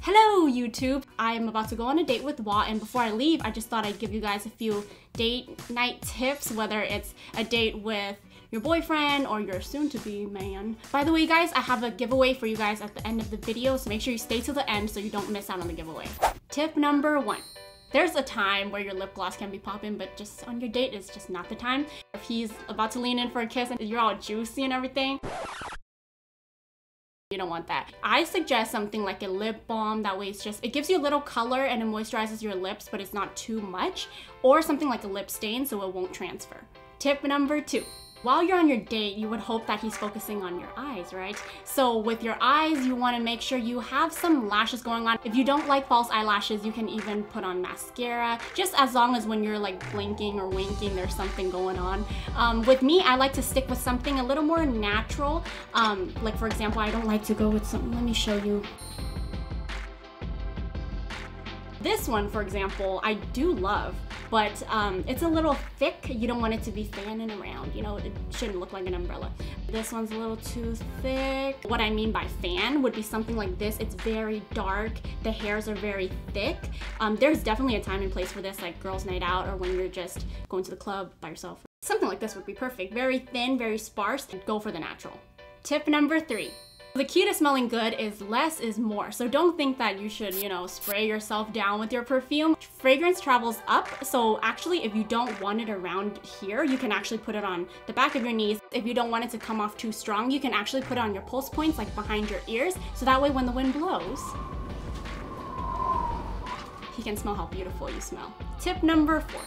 Hello YouTube! I'm about to go on a date with BLOT, and before I leave, I just thought I'd give you guys a few date night tips, whether it's a date with your boyfriend or your soon-to-be man. By the way guys, I have a giveaway for you guys at the end of the video, so make sure you stay till the end so you don't miss out on the giveaway. Tip number 1. There's a time where your lip gloss can be popping, but just on your date is just not the time. If he's about to lean in for a kiss and you're all juicy and everything, you don't want that. I suggest something like a lip balm. That way it gives you a little color and it moisturizes your lips, but it's not too much. Or something like a lip stain so it won't transfer. Tip number 2. While you're on your date, you would hope that he's focusing on your eyes, right? So with your eyes, you want to make sure you have some lashes going on. If you don't like false eyelashes, you can even put on mascara, just as long as when you're like blinking or winking, there's something going on. With me, I like to stick with something a little more natural. Like for example, I don't like to go with something, let me show you. This one, for example, I do love, but it's a little thick. You don't want it to be fanning around, you know, it shouldn't look like an umbrella. This one's a little too thick. What I mean by fan would be something like this. It's very dark, the hairs are very thick. There's definitely a time and place for this, like girls' night out or when you're just going to the club by yourself. Something like this would be perfect. Very thin, very sparse, and go for the natural. Tip number 3. The key to smelling good is less is more. So don't think that you should, you know, spray yourself down with your perfume. Fragrance travels up. So actually, if you don't want it around here, you can actually put it on the back of your knees. If you don't want it to come off too strong, you can actually put it on your pulse points, like behind your ears. So that way when the wind blows, he can smell how beautiful you smell. Tip number 4.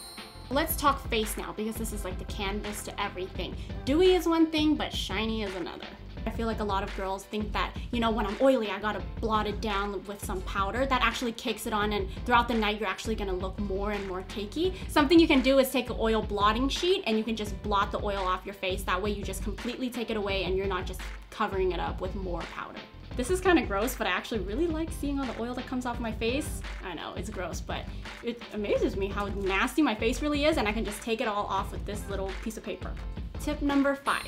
Let's talk face now, because this is like the canvas to everything. Dewy is one thing, but shiny is another. I feel like a lot of girls think that, you know, when I'm oily, I gotta blot it down with some powder. That actually kicks it on, and throughout the night, you're actually gonna look more and more cakey. Something you can do is take an oil blotting sheet and you can just blot the oil off your face. That way you just completely take it away and you're not just covering it up with more powder. This is kind of gross, but I actually really like seeing all the oil that comes off my face. I know, it's gross, but it amazes me how nasty my face really is, and I can just take it all off with this little piece of paper. Tip number 5.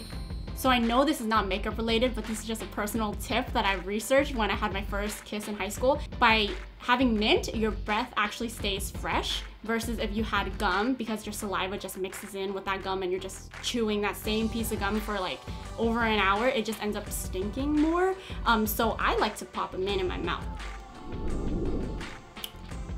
So I know this is not makeup related, but this is just a personal tip that I researched when I had my first kiss in high school. By having mint, your breath actually stays fresh versus if you had gum, because your saliva just mixes in with that gum and you're just chewing that same piece of gum for like over an hour, it just ends up stinking more. So I like to pop a mint in my mouth.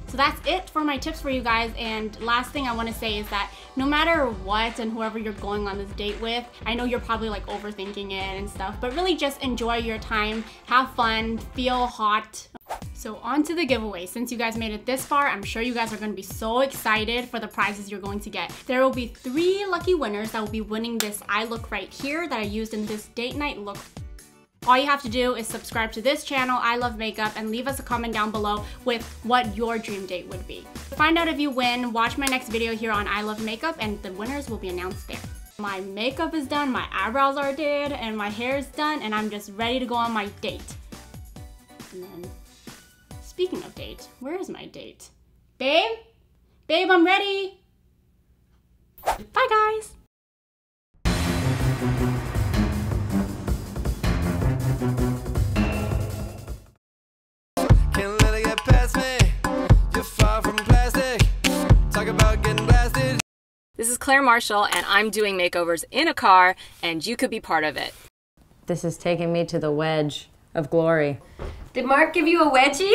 So that's it for my tips for you guys, and last thing I want to say is that no matter what and whoever you're going on this date with, I know you're probably like overthinking it and stuff, but really just enjoy your time, have fun, feel hot. So on to the giveaway. Since you guys made it this far, I'm sure you guys are going to be so excited for the prizes you're going to get. There will be 3 lucky winners that will be winning this eye look right here that I used in this date night look. All you have to do is subscribe to this channel, I Love Makeup, and leave us a comment down below with what your dream date would be. To find out if you win, watch my next video here on I Love Makeup, and the winners will be announced there. My makeup is done, my eyebrows are did, and my hair is done, and I'm just ready to go on my date. And then, speaking of date, where is my date? Babe? Babe, I'm ready! Bye guys! This is Claire Marshall, and I'm doing makeovers in a car, and you could be part of it. This is taking me to the wedge of glory. Did Mark give you a wedgie?